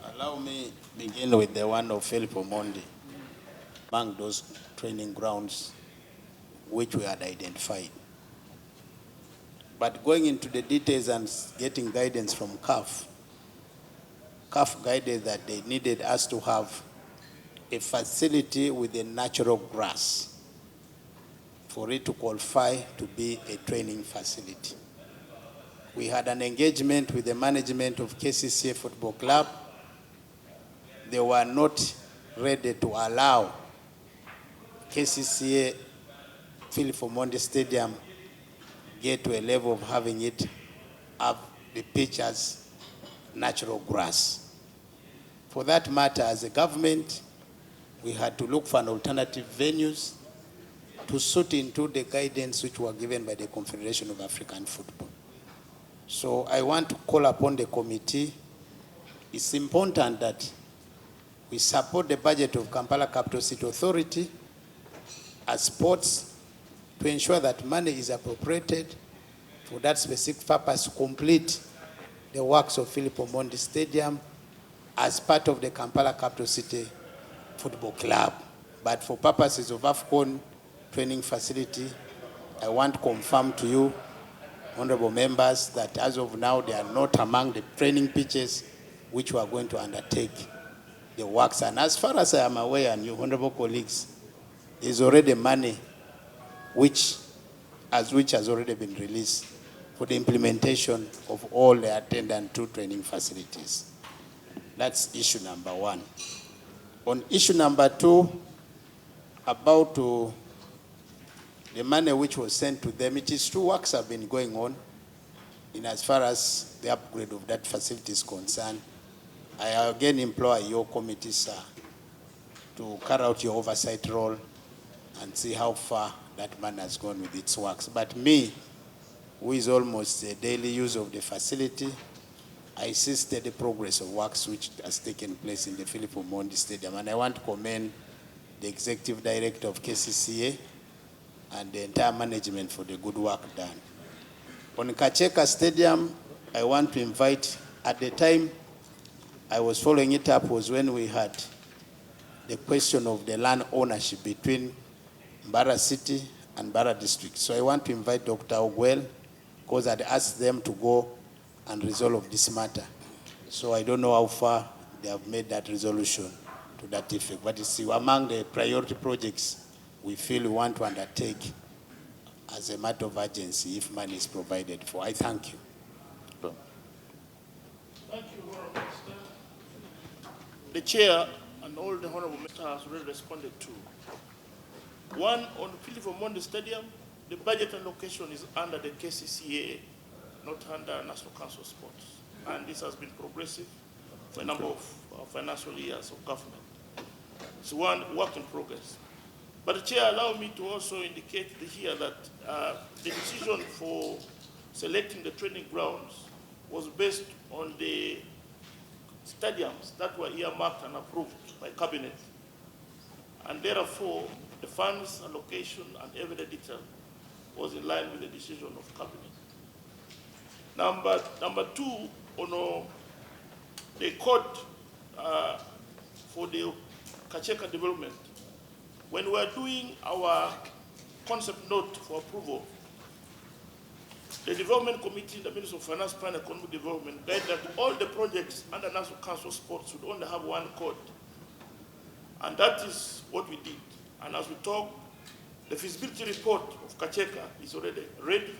Allow me begin with the one of Philip Omondi, among those training grounds which we had identified. But going into the details and getting guidance from CAF guided that they needed us to have a facility with a natural grass for it to qualify to be a training facility. We had an engagement with the management of KCCA Football Club. They were not ready to allow KCCA Philip Omondi Stadium get to a level of having it have the pitch as natural grass. For that matter, as a government, we had to look for an alternative venues to suit into the guidance which were given by the Confederation of African Football. So I want to call upon the committee. It's important that we support the budget of Kampala Capital City Authority as sports to ensure that money is appropriated for that specific purpose to complete the works of Philip Omondi Stadium as part of the Kampala Capital City Football Club. But for purposes of Afcon training facility, I want to confirm to you, honorable members, that as of now, they are not among the training pitches which we are going to undertake the works. And as far as I am aware, and you honorable colleagues, there is already money which has already been released for the implementation of all the attendant to training facilities. That's issue number one. On issue number two, about the money which was sent to them, it is true works have been going on in as far as the upgrade of that facility is concerned. I again implore your committee, sir, to carry out your oversight role and see how far that man has gone with its works. But me, who is almost a daily use of the facility, I see steady progress of works which has taken place in the Philip Omondi Stadium. And I want to commend the Executive Director of KCCA and the entire management for the good work done. On Kacheka Stadium, I want to invite, at the time I was following it up was when we had the question of the land ownership between Mbara City and Mbara District. So I want to invite Dr. Ogwell, because I'd asked them to go and resolve this matter. So I don't know how far they have made that resolution to that effect. But it's among the priority projects we feel we want to undertake as a matter of urgency if money is provided for. I thank you. Thank you, Honorable Minister. The Chair and all the Honorable Minister has already responded to. One, on Philip Omondi Stadium, the budget allocation is under the KCCA, not under National Council of Sports. And this has been progressive for a number of financial years of government. It's one work in progress. But the Chair, allow me to also indicate here that the decision for selecting the training grounds was based on the stadiums that were earmarked and approved by Cabinet. And therefore, the funds allocation and every detail was in line with the decision of Cabinet. Number two, on the code for the Kacheka development, when we were doing our concept note for approval, the Development Committee, the Ministry of Finance, Plan, and Economic Development, guided that all the projects under National Council of Sports should only have one code. And that is what we did. And as we talk, the feasibility report of Kacheka is already ready,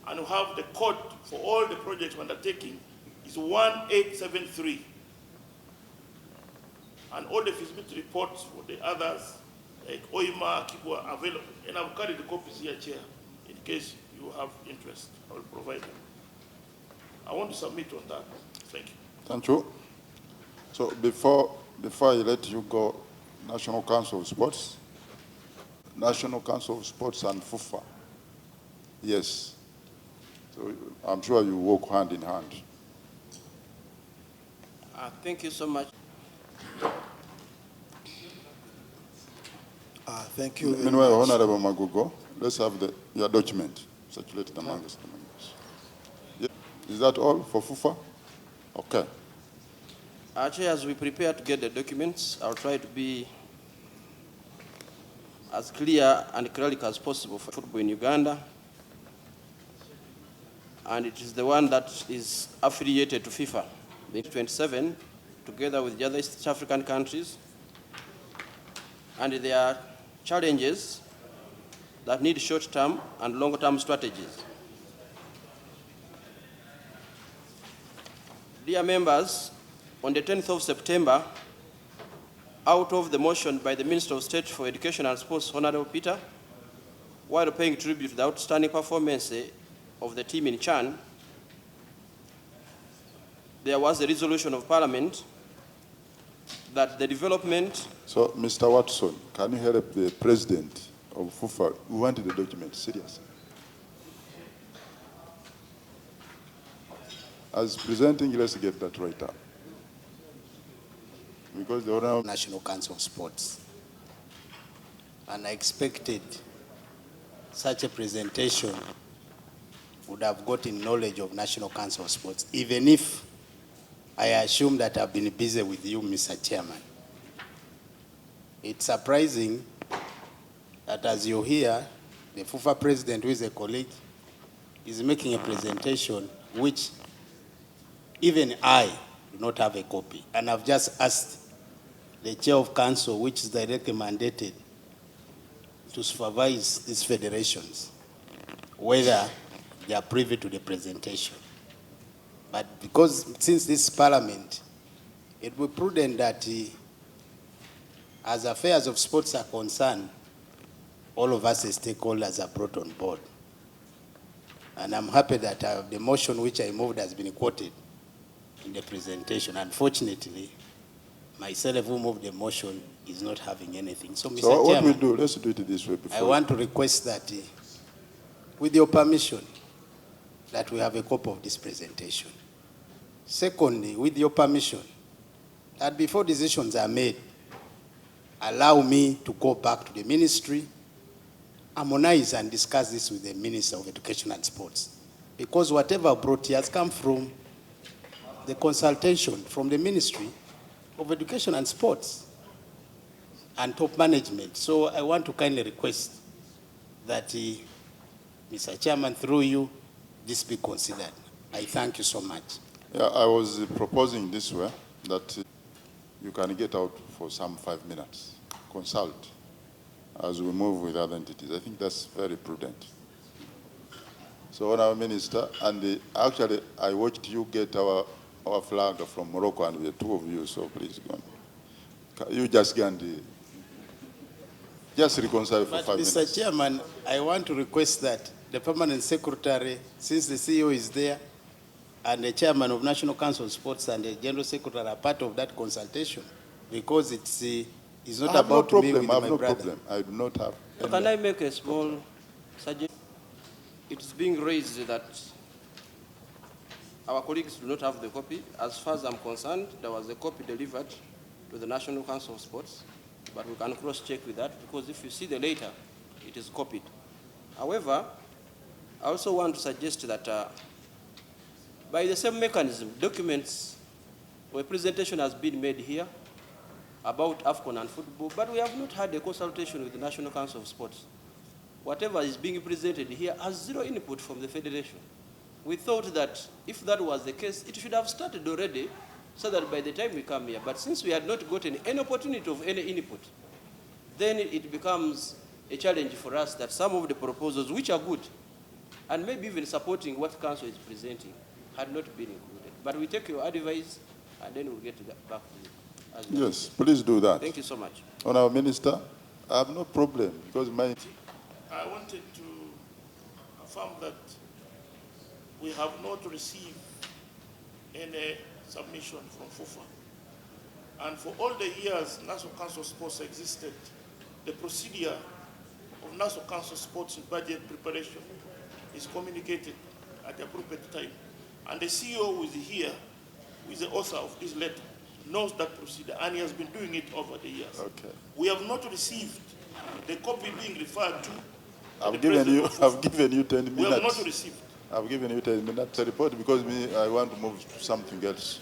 and we have the code for all the projects we're undertaking is 1873. And all the feasibility reports for the others, like OIMA, Kibwa, are available. And I've carried the copies here, Chair, in case you have interest. I will provide them. I want to submit on that. Thank you. Thank you. So before I let you go, National Council of Sports, National Council of Sports and FUFA. Yes. So I'm sure you work hand in hand. Thank you so much. Thank you. Meanwhile, Honorable Magogo, let's have your document circulated among the members. Yeah. Is that all for FUFA? Okay. Chair, as we prepare to get the documents, I'll try to be as clear and clerical as possible for football in Uganda. And it is the one that is affiliated to FIFA, the 27, together with the other East African countries. And there are challenges that need short-term and long-term strategies. Dear members, on the 10th of September, out of the motion by the Minister of State for Education and Sports, Honorable Peter, while paying tribute to the outstanding performance of the team in Chan, there was a resolution of Parliament that the development... So, Mr. Watson, can you help the President of FUFA? We wanted the document, seriously. As presenting, let's get that right up. Because the Honorable National Council of Sports. And I expected such a presentation would have gotten knowledge of National Council of Sports, even if I assume that I've been busy with you, Mr. Chairman. It's surprising that as you hear, the FUFA president, who is a colleague, is making a presentation which even I do not have a copy. And I've just asked the chair of council, which is directly mandated to supervise these federations, whether they are privy to the presentation. But because since this parliament, it would be prudent that as affairs of sports are concerned, all of us as stakeholders are brought on board. And I'm happy that the motion which I moved has been quoted in the presentation. Unfortunately, myself who moved the motion is not having anything. So, Mr. So what Chairman, we do, let's do it this way before. I want to request that, with your permission, that we have a copy of this presentation. Secondly, with your permission, that before decisions are made, allow me to go back to the ministry, harmonize and discuss this with the Minister of Education and Sports. Because whatever brought here has come from the consultation from the Ministry of Education and Sports and top management. So I want to kindly request that, Mr. Chairman, through you, this be considered. I thank you so much. Yeah, I was proposing this way, that you can get out for some 5 minutes, consult, as we move with other entities. I think that's very prudent. So, Honourable Minister, and actually, I watched you get our flag from Morocco, and we are 2 of you, so please go on. You just go and just reconcile for But 5 minutes. Mr. Chairman, I want to request that the permanent secretary, since the CEO is there, and the chairman of National Council of Sports and the general secretary are part of that consultation, because it's not about me with my brother. I have no problem. I do not have. So can I make a small suggestion? It's being raised that our colleagues do not have the copy. As far as I'm concerned, there was a copy delivered to the National Council of Sports, but we can cross-check with that, because if you see the letter, it is copied. However, I also want to suggest that by the same mechanism, documents or a presentation has been made here about Afcon and football, but we have not had a consultation with the National Council of Sports. Whatever is being presented here has zero input from the Federation. We thought that if that was the case, it should have started already, so that by the time we come here, but since we had not gotten any opportunity of any input, then it becomes a challenge for us that some of the proposals, which are good, and maybe even supporting what Council is presenting, had not been included. But we take your advice, and then we'll get back to you. Yes, please do that. Thank you so much. Honourable Minister, I have no problem, because I wanted to affirm that we have not received any submission from FUFA. And for all the years National Council of Sports existed, the procedure of National Council of Sports in budget preparation is communicated at the appropriate time. And the CEO who is here, who is the author of this letter, knows that procedure, and he has been doing it over the years. Okay. We have not received the copy being referred to. I've given you 10 minutes. We have not received. I've given you 10 minutes to report, because I want to move to something else.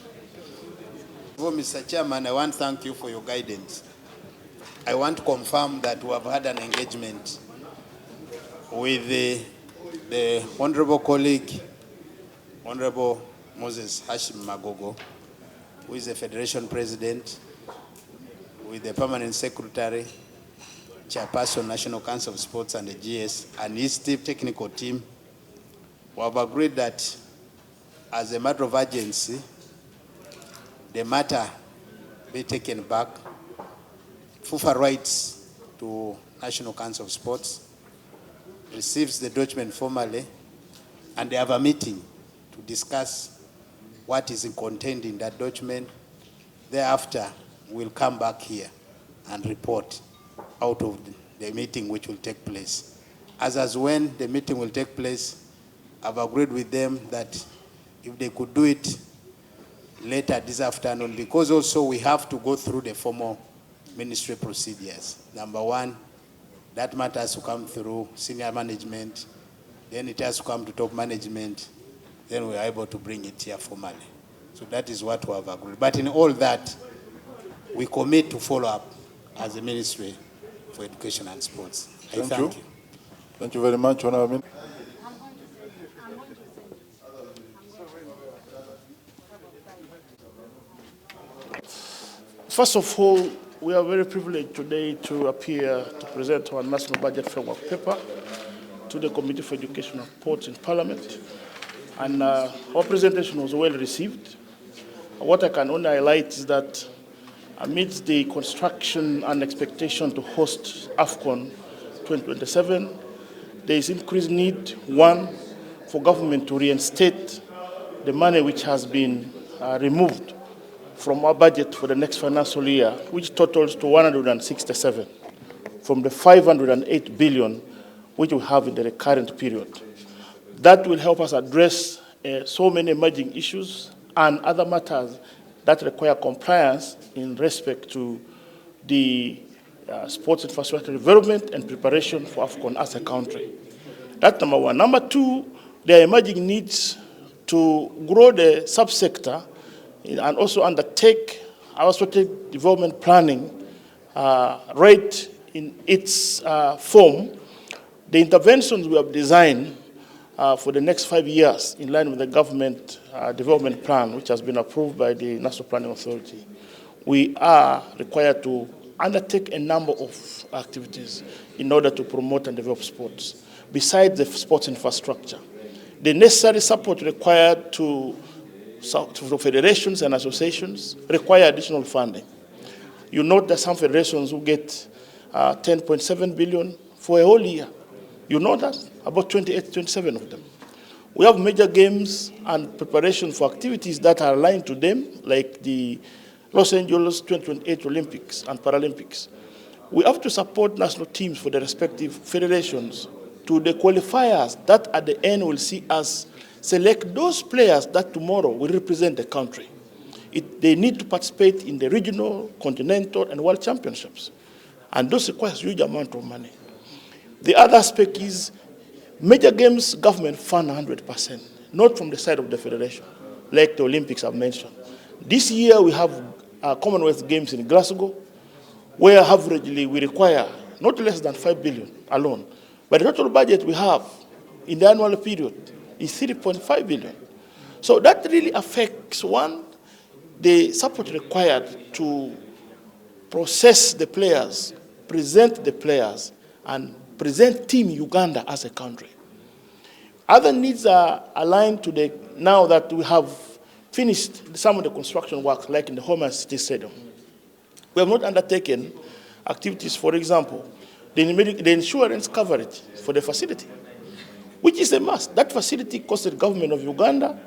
Well, Mr. Chairman, I want to thank you for your guidance. I want to confirm that we have had an engagement with the Honorable colleague, Honorable Moses Hashim Magogo, who is the Federation President, with the Permanent Secretary, Chairperson, National Council of Sports and the GS, and his technical team. We have agreed that as a matter of urgency, the matter be taken back. FUFA writes to National Council of Sports, receives the document formally, and they have a meeting to discuss what is contained in that document. Thereafter, we'll come back here and report out of the meeting which will take place. As when the meeting will take place, I've agreed with them that if they could do it later this afternoon, because also we have to go through the formal ministry procedures. Number one, that matter has to come through senior management, then it has to come to top management, then we are able to bring it here formally. So that is what we have agreed. But in all that, we commit to follow up as a Ministry for Education and Sports. Thank you. Thank you very much, Honorable. First of all, we are very privileged today to appear to present our National Budget Framework paper to the Committee for Education and Sports in Parliament. And our presentation was well received. What I can only highlight is that amidst the construction and expectation to host Afcon 2027, there is increased need, one, for government to reinstate the money which has been removed from our budget for the next financial year, which totals to 167 from the 508 billion which we have in the current period. That will help us address so many emerging issues and other matters that require compliance in respect to the sports infrastructure development and preparation for Afcon as a country. That's number one. Number two, there are emerging needs to grow the subsector and also undertake our strategic development planning right in its form. The interventions we have designed for the next 5 years in line with the government development plan, which has been approved by the National Planning Authority, we are required to undertake a number of activities in order to promote and develop sports, besides the sports infrastructure. The necessary support required to federations and associations require additional funding. You note that some federations will get 10.7 billion for a whole year. You know that? About 28, 27 of them. We have major games and preparation for activities that are aligned to them, like the Los Angeles 2028 Olympics and Paralympics. We have to support national teams for the respective federations to the qualifiers that at the end will see us select those players that tomorrow will represent the country. They need to participate in the regional, continental, and world championships. And those require a huge amount of money. The other aspect is major games government fund 100%, not from the side of the federation, like the Olympics I've mentioned. This year we have Commonwealth Games in Glasgow, where averagely we require not less than 5 billion alone. But the total budget we have in the annual period is 3.5 billion. So that really affects, one, the support required to process the players, present the players, and present Team Uganda as a country. Other needs are aligned to the, now that we have finished some of the construction work, like in the Homer City Stadium. We have not undertaken activities, for example, the insurance coverage for the facility, which is a must. That facility costed the government of Uganda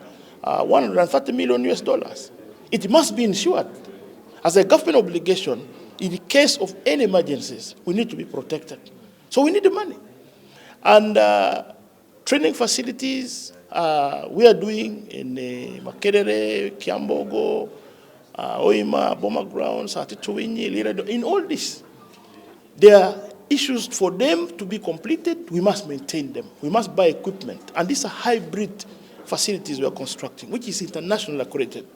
$130 million US. It must be insured. As a government obligation, in the case of any emergencies, we need to be protected. So we need the money. And training facilities, we are doing in Makerere, Kiambogo, Oima, Boma Grounds, Atituwinyi, Liredo. In all this, there are issues for them to be completed. We must maintain them. We must buy equipment. And these are hybrid facilities we are constructing, which is internationally accredited.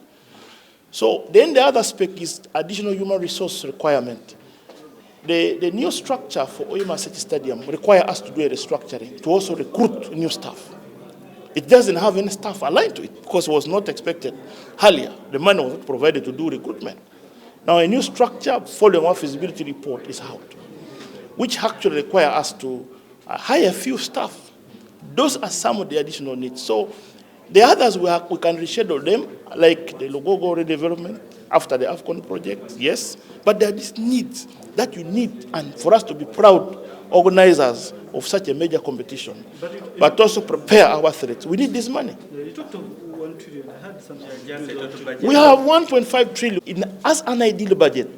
So then the other aspect is additional human resource requirement. The new structure for Oyema City Stadium requires us to do a restructuring to also recruit new staff. It doesn't have any staff aligned to it because it was not expected earlier. The money was not provided to do recruitment. Now a new structure following our feasibility report is out, which actually require us to hire a few staff. Those are some of the additional needs. So the others, we can reschedule them, like the Magogo redevelopment after the Afcon project, yes. But there are these needs that you need, and for us to be proud organizers of such a major competition, but also prepare our athletes. We need this money. You talked of 1 trillion. I had something. We have 1.5 trillion as an ideal budget.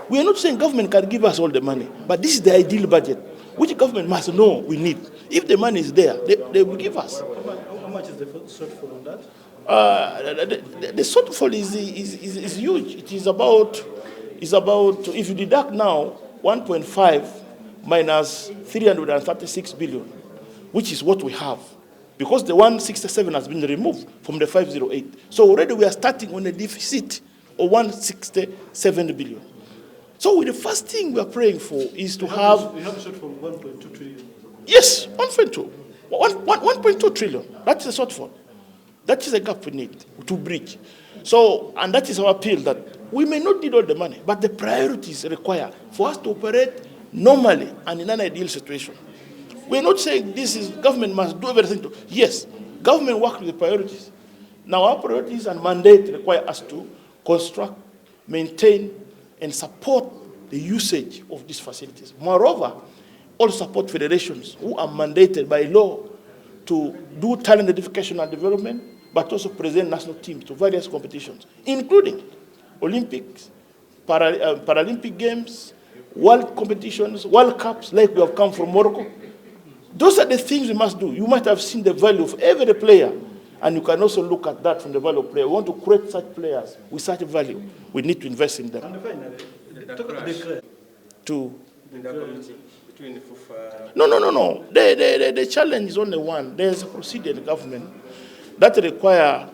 We are not saying government can give us all the money, but this is the ideal budget, which government must know we need. If the money is there, they will give us. How much is the shortfall on that? The shortfall is huge. It is about, if you deduct now 1.5 minus 336 billion, which is what we have, because the 167 has been removed from the 508. So already we are starting on a deficit of 167 billion. So the first thing we are praying for is to have... We have a shortfall of 1.2 trillion. Yes, 1.2. 1.2 trillion. That is a shortfall. That is a gap we need to bridge. So, and that is our appeal, that we may not need all the money, but the priorities require for us to operate normally and in an ideal situation. We're not saying this is government must do everything. Yes, government works with the priorities. Now our priorities and mandate require us to construct, maintain, and support the usage of these facilities. Moreover, all support federations who are mandated by law to do talent identification and development, but also present national teams to various competitions, including Olympics, Paralympic Games, World competitions, World Cups, like we have come from Morocco. Those are the things we must do. You might have seen the value of every player, and you can also look at that from the value of player. We want to create such players with such value. We need to invest in them. And finally, between No. The challenge is only one. There's a procedure in the government that require,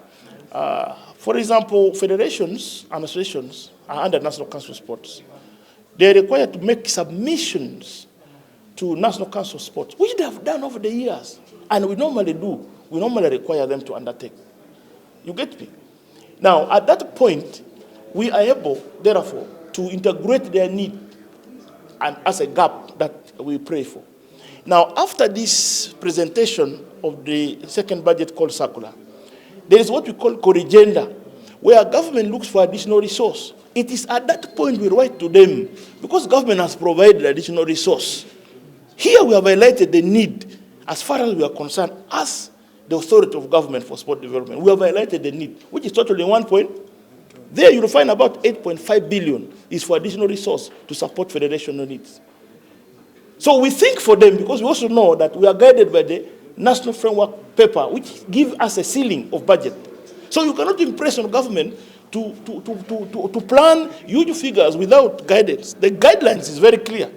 for example, federations and associations are under National Council of Sports. They are required to make submissions to National Council of Sports, which they have done over the years. And we normally do. We normally require them to undertake. You get me? Now, at that point, we are able, therefore, to integrate their need and as a gap that we pray for. Now, after this presentation of the second budget call circular, there is what we call corrigenda, where government looks for additional resource. It is at that point we write to them, because government has provided additional resource. Here we have highlighted the need, as far as we are concerned, as the authority of government for sport development. We have highlighted the need, which is totally 1 point. There you will find about 8.5 billion is for additional resource to support federational needs. So we think for them, because we also know that we are guided by the National Framework Paper, which gives us a ceiling of budget. So you cannot impress on government to plan huge figures without guidance. The guidelines is very clear.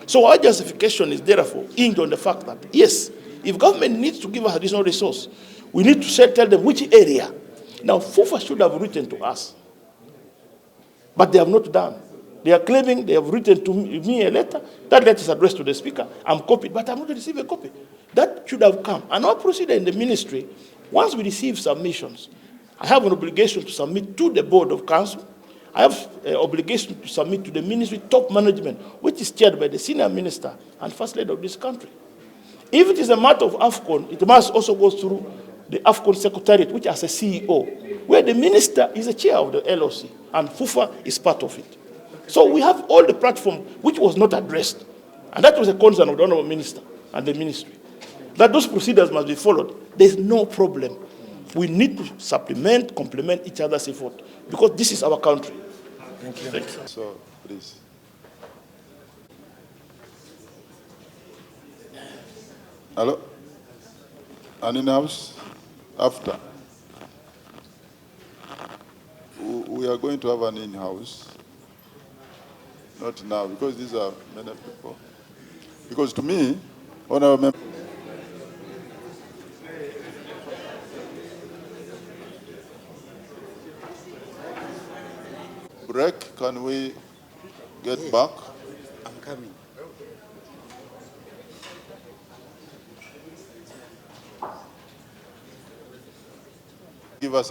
So our justification is therefore hinged on the fact that, yes, if government needs to give us additional resource, we need to tell them which area. Now, FIFA should have written to us, but they have not done. They are claiming they have written to me a letter. That letter is addressed to the speaker. I'm copied, but I'm not received a copy. That should have come. And our procedure in the ministry, once we receive submissions, I have an obligation to submit to the board of council. I have an obligation to submit to the ministry top management, which is chaired by the senior minister and first lady of this country. If it is a matter of Afcon, it must also go through the Afcon Secretariat, which has a CEO, where the minister is the chair of the LOC, and FIFA is part of it. So we have all the platform which was not addressed. And that was a concern of the Honorable Minister and the ministry, that those procedures must be followed. There's no problem. We need to supplement, complement each other's effort, because this is our country. Thank you. So, please. Hello? An in-house? After. We are going to have an in-house. Not now, because these are many people. Because to me, honorable member, can we get back? I'm coming. Give us